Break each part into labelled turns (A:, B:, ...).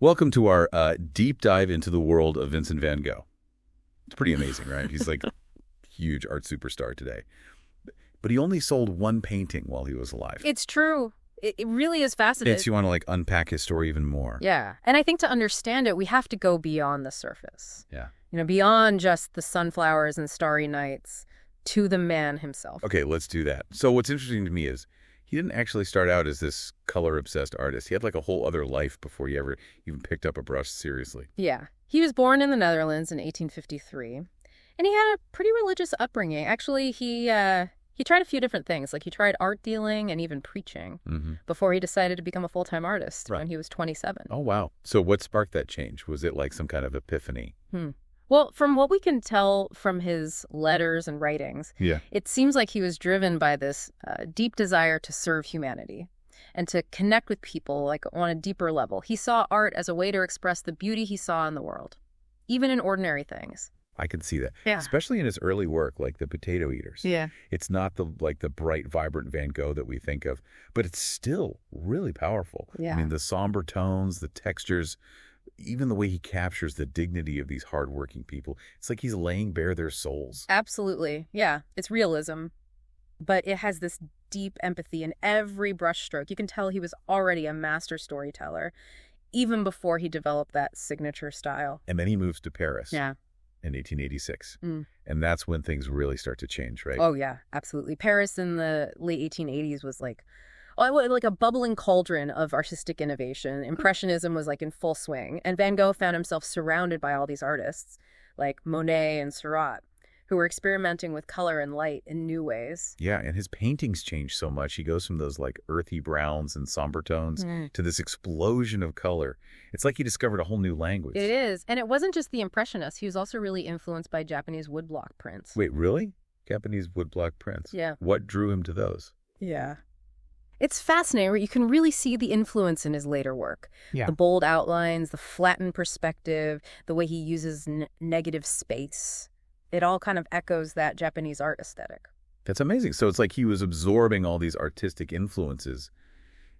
A: Welcome to our deep dive into the world of Vincent van Gogh. It's pretty amazing, right? He's like a huge art superstar today. But he only sold one painting while he was alive.
B: It's true. It really is fascinating.
A: Makes you want to unpack his story even more.
B: Yeah. And I think to understand it, we have to go beyond the surface.
A: Yeah.
B: Beyond just the sunflowers and starry nights to the man himself.
A: Okay, let's do that. So what's interesting to me is he didn't actually start out as this color-obsessed artist. He had a whole other life before he ever even picked up a brush seriously.
B: Yeah. He was born in the Netherlands in 1853, and he had a pretty religious upbringing. Actually, he tried a few different things. He tried art dealing and even preaching before he decided to become a full-time artist when he was 27.
A: Oh, wow. So what sparked that change? Was it some kind of epiphany?
B: Well, from what we can tell from his letters and writings, it seems like he was driven by this deep desire to serve humanity and to connect with people on a deeper level. He saw art as a way to express the beauty he saw in the world, even in ordinary things.
A: I can see that.
B: Yeah.
A: Especially in his early work, like The Potato Eaters.
B: Yeah.
A: It's not the bright, vibrant Van Gogh that we think of, but it's still really powerful.
B: Yeah.
A: I mean, the somber tones, the textures, even the way he captures the dignity of these hardworking people. It's like he's laying bare their souls.
B: Absolutely. Yeah. It's realism, but it has this deep empathy in every brushstroke. You can tell he was already a master storyteller, even before he developed that signature style.
A: And then he moves to Paris.
B: Yeah.
A: In 1886. And that's when things really start to change, right?
B: Oh, yeah, absolutely. Paris in the late 1880s was like a bubbling cauldron of artistic innovation. Impressionism was in full swing. And Van Gogh found himself surrounded by all these artists like Monet and Seurat, who were experimenting with color and light in new ways.
A: Yeah, and his paintings change so much. He goes from those earthy browns and somber tones to this explosion of color. It's like he discovered a whole new language.
B: It is. And it wasn't just the Impressionists. He was also really influenced by Japanese woodblock prints.
A: Wait, really? Japanese woodblock prints?
B: Yeah.
A: What drew him to those?
B: Yeah. It's fascinating. You can really see the influence in his later work.
A: Yeah.
B: The bold outlines, the flattened perspective, the way he uses negative space. It all kind of echoes that Japanese art aesthetic.
A: That's amazing. So it's like he was absorbing all these artistic influences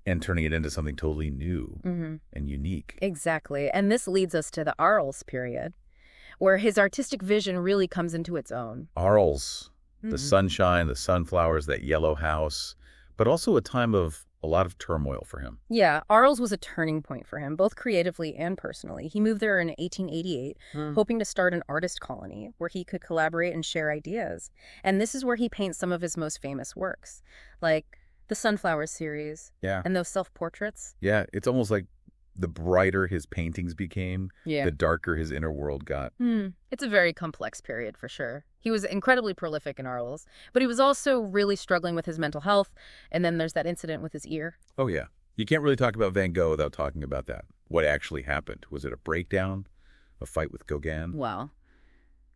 A: and turning it into something totally new and unique.
B: Exactly. And this leads us to the Arles period, where his artistic vision really comes into its own.
A: Arles, the sunshine, the sunflowers, that yellow house, but also a time of a lot of turmoil for him.
B: Yeah, Arles was a turning point for him, both creatively and personally. He moved there in 1888, hoping to start an artist colony where he could collaborate and share ideas. And this is where he paints some of his most famous works, like the Sunflower series and those self-portraits.
A: Yeah, it's almost like the brighter his paintings became, the darker his inner world got.
B: It's a very complex period for sure. He was incredibly prolific in Arles, but he was also really struggling with his mental health. And then there's that incident with his ear.
A: Oh, yeah. You can't really talk about Van Gogh without talking about that. What actually happened? Was it a breakdown? A fight with Gauguin?
B: Well,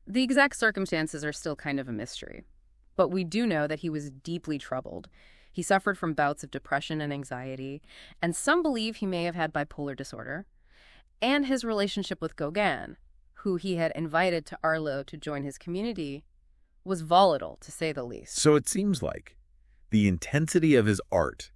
B: the exact circumstances are still kind of a mystery. But we do know that he was deeply troubled. He suffered from bouts of depression and anxiety, and some believe he may have had bipolar disorder. And his relationship with Gauguin, who he had invited to Arles to join his community, was volatile, to say the least.
A: So it seems like the intensity of his art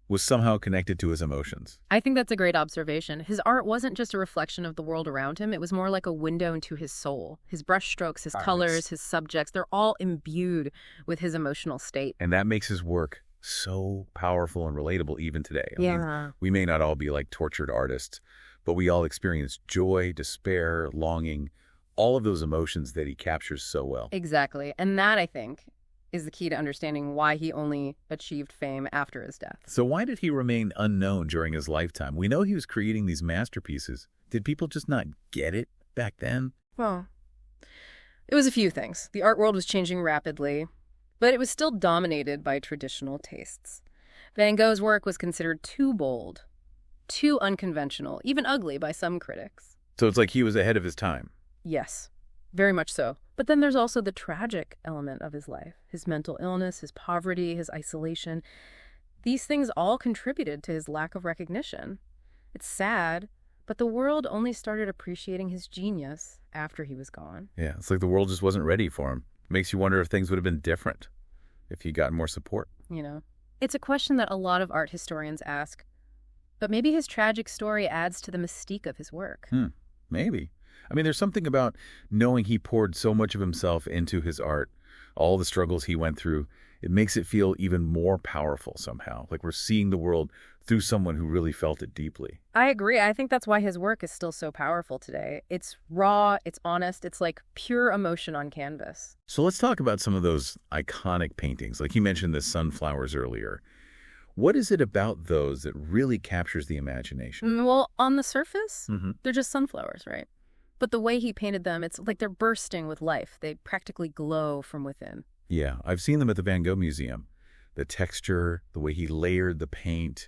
A: was somehow connected to his emotions.
B: I think that's a great observation. His art wasn't just a reflection of the world around him. It was more like a window into his soul. His brushstrokes, his colors, his subjects, they're all imbued with his emotional state.
A: And that makes his work so powerful and relatable even today. I mean, we may not all be like tortured artists, but we all experience joy, despair, longing, all of those emotions that he captures so well.
B: Exactly. And that, I think, is the key to understanding why he only achieved fame after his death.
A: So why did he remain unknown during his lifetime? We know he was creating these masterpieces. Did people just not get it back then?
B: Well, it was a few things. The art world was changing rapidly, but it was still dominated by traditional tastes. Van Gogh's work was considered too bold, too unconventional, even ugly by some critics.
A: So it's like he was ahead of his time.
B: Yes, very much so. But then there's also the tragic element of his life, his mental illness, his poverty, his isolation. These things all contributed to his lack of recognition. It's sad, but the world only started appreciating his genius after he was gone.
A: Yeah, it's like the world just wasn't ready for him. Makes you wonder if things would have been different if he got more support.
B: It's a question that a lot of art historians ask. But maybe his tragic story adds to the mystique of his work.
A: Maybe. I mean, there's something about knowing he poured so much of himself into his art, all the struggles he went through. It makes it feel even more powerful somehow, like we're seeing the world through someone who really felt it deeply.
B: I agree. I think that's why his work is still so powerful today. It's raw, it's honest, it's like pure emotion on canvas.
A: So let's talk about some of those iconic paintings. Like you mentioned the sunflowers earlier. What is it about those that really captures the imagination?
B: Well, on the surface, they're just sunflowers, right? But the way he painted them, it's like they're bursting with life. They practically glow from within.
A: Yeah, I've seen them at the Van Gogh Museum. The texture, the way he layered the paint,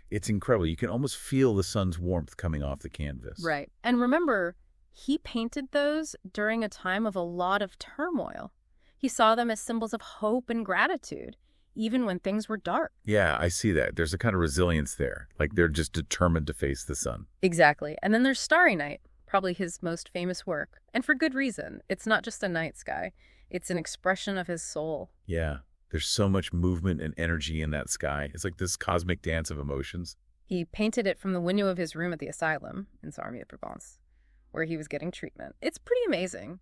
A: it's incredible. You can almost feel the sun's warmth coming off the canvas.
B: Right. And remember, he painted those during a time of a lot of turmoil. He saw them as symbols of hope and gratitude, even when things were dark.
A: Yeah, I see that. There's a kind of resilience there, like they're just determined to face the sun.
B: Exactly. And then there's Starry Night, probably his most famous work. And for good reason. It's not just a night sky. It's an expression of his soul.
A: Yeah, there's so much movement and energy in that sky. It's like this cosmic dance of emotions.
B: He painted it from the window of his room at the asylum in Sarmier-Provence, where he was getting treatment. It's pretty amazing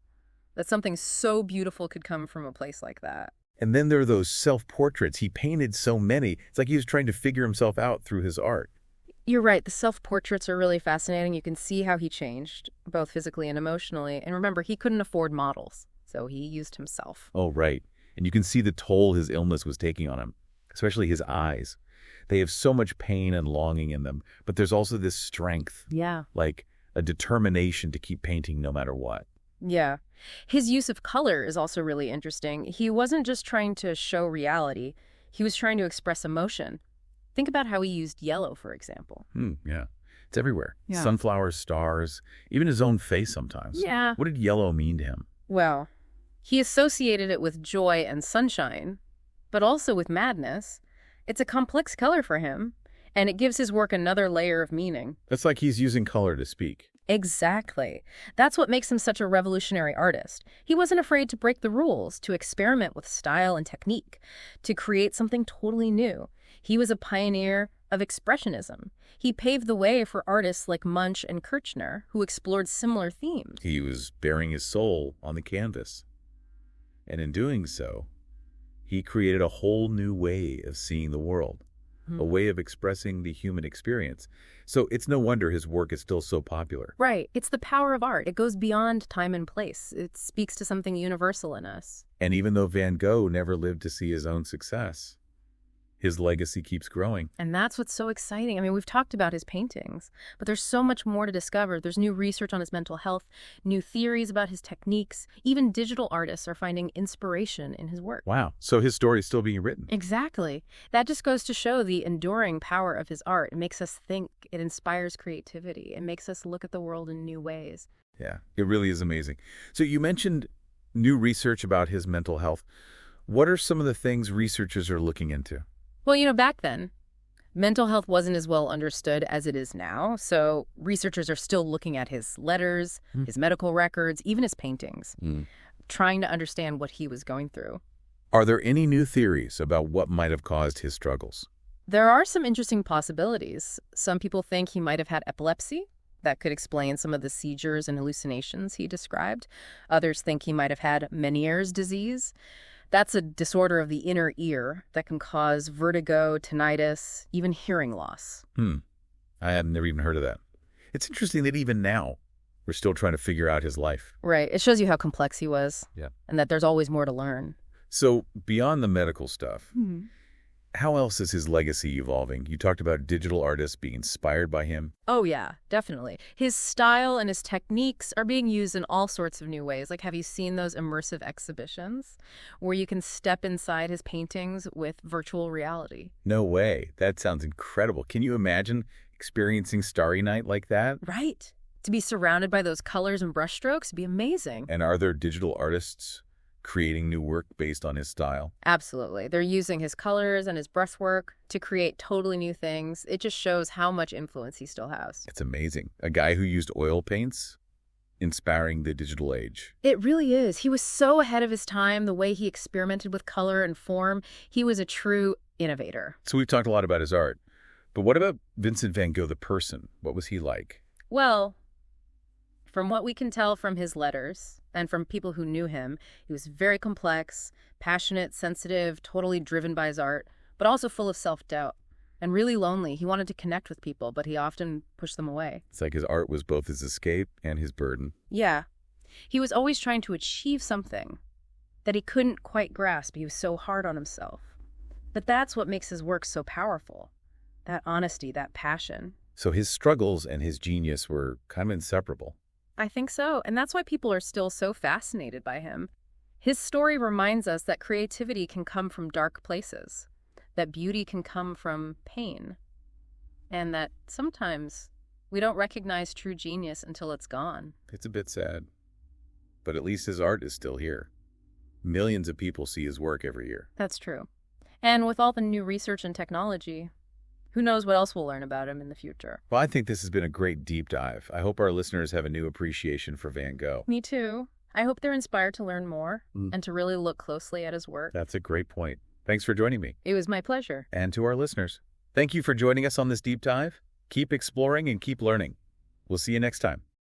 B: that something so beautiful could come from a place like that.
A: And then there are those self-portraits. He painted so many. It's like he was trying to figure himself out through his art.
B: You're right. The self-portraits are really fascinating. You can see how he changed, both physically and emotionally. And remember, he couldn't afford models, so he used himself.
A: Oh, right. And you can see the toll his illness was taking on him, especially his eyes. They have so much pain and longing in them, but there's also this strength.
B: Yeah.
A: Like a determination to keep painting no matter what.
B: Yeah. His use of color is also really interesting. He wasn't just trying to show reality. He was trying to express emotion. Think about how he used yellow, for example.
A: Yeah. It's everywhere.
B: Yeah.
A: Sunflowers, stars, even his own face sometimes.
B: Yeah.
A: What did yellow mean to him?
B: Well, he associated it with joy and sunshine, but also with madness. It's a complex color for him, and it gives his work another layer of meaning.
A: That's like he's using color to speak.
B: Exactly. That's what makes him such a revolutionary artist. He wasn't afraid to break the rules, to experiment with style and technique, to create something totally new. He was a pioneer of expressionism. He paved the way for artists like Munch and Kirchner, who explored similar themes.
A: He was bearing his soul on the canvas. And in doing so, he created a whole new way of seeing the world, a way of expressing the human experience. So it's no wonder his work is still so popular.
B: Right. It's the power of art. It goes beyond time and place. It speaks to something universal in us.
A: And even though Van Gogh never lived to see his own success, his legacy keeps growing.
B: And that's what's so exciting. I mean, we've talked about his paintings, but there's so much more to discover. There's new research on his mental health, new theories about his techniques. Even digital artists are finding inspiration in his work.
A: Wow. So his story is still being written.
B: Exactly. That just goes to show the enduring power of his art. It makes us think. It inspires creativity. It makes us look at the world in new ways.
A: Yeah, it really is amazing. So you mentioned new research about his mental health. What are some of the things researchers are looking into?
B: Well, back then, mental health wasn't as well understood as it is now. So researchers are still looking at his letters, his medical records, even his paintings, trying to understand what he was going through.
A: Are there any new theories about what might have caused his struggles?
B: There are some interesting possibilities. Some people think he might have had epilepsy. That could explain some of the seizures and hallucinations he described. Others think he might have had Meniere's disease. That's a disorder of the inner ear that can cause vertigo, tinnitus, even hearing loss.
A: I had never even heard of that. It's interesting that even now, we're still trying to figure out his life.
B: Right. It shows you how complex he was.
A: Yeah.
B: And that there's always more to learn.
A: So beyond the medical stuff, how else is his legacy evolving? You talked about digital artists being inspired by him.
B: Oh, yeah, definitely. His style and his techniques are being used in all sorts of new ways. Like, have you seen those immersive exhibitions where you can step inside his paintings with virtual reality?
A: No way. That sounds incredible. Can you imagine experiencing Starry Night like that?
B: Right. To be surrounded by those colors and brushstrokes would be amazing.
A: And are there digital artists creating new work based on his style?
B: Absolutely. They're using his colors and his brushwork to create totally new things. It just shows how much influence he still has.
A: It's amazing. A guy who used oil paints, inspiring the digital age.
B: It really is. He was so ahead of his time, the way he experimented with color and form. He was a true innovator.
A: So we've talked a lot about his art, But what about Vincent van Gogh, the person? What was he like?
B: Well, from what we can tell from his letters and from people who knew him, he was very complex, passionate, sensitive, totally driven by his art, but also full of self-doubt and really lonely. He wanted to connect with people, but he often pushed them away.
A: It's like his art was both his escape and his burden.
B: Yeah. He was always trying to achieve something that he couldn't quite grasp. He was so hard on himself. But that's what makes his work so powerful. That honesty, that passion.
A: So his struggles and his genius were kind of inseparable.
B: I think so, and that's why people are still so fascinated by him. His story reminds us that creativity can come from dark places, that beauty can come from pain, and that sometimes we don't recognize true genius until it's gone.
A: It's a bit sad, but at least his art is still here. Millions of people see his work every year.
B: That's true. And with all the new research and technology, who knows what else we'll learn about him in the future.
A: Well, I think this has been a great deep dive. I hope our listeners have a new appreciation for Van Gogh.
B: Me too. I hope they're inspired to learn more and to really look closely at his work.
A: That's a great point. Thanks for joining me.
B: It was my pleasure.
A: And to our listeners, thank you for joining us on this deep dive. Keep exploring and keep learning. We'll see you next time.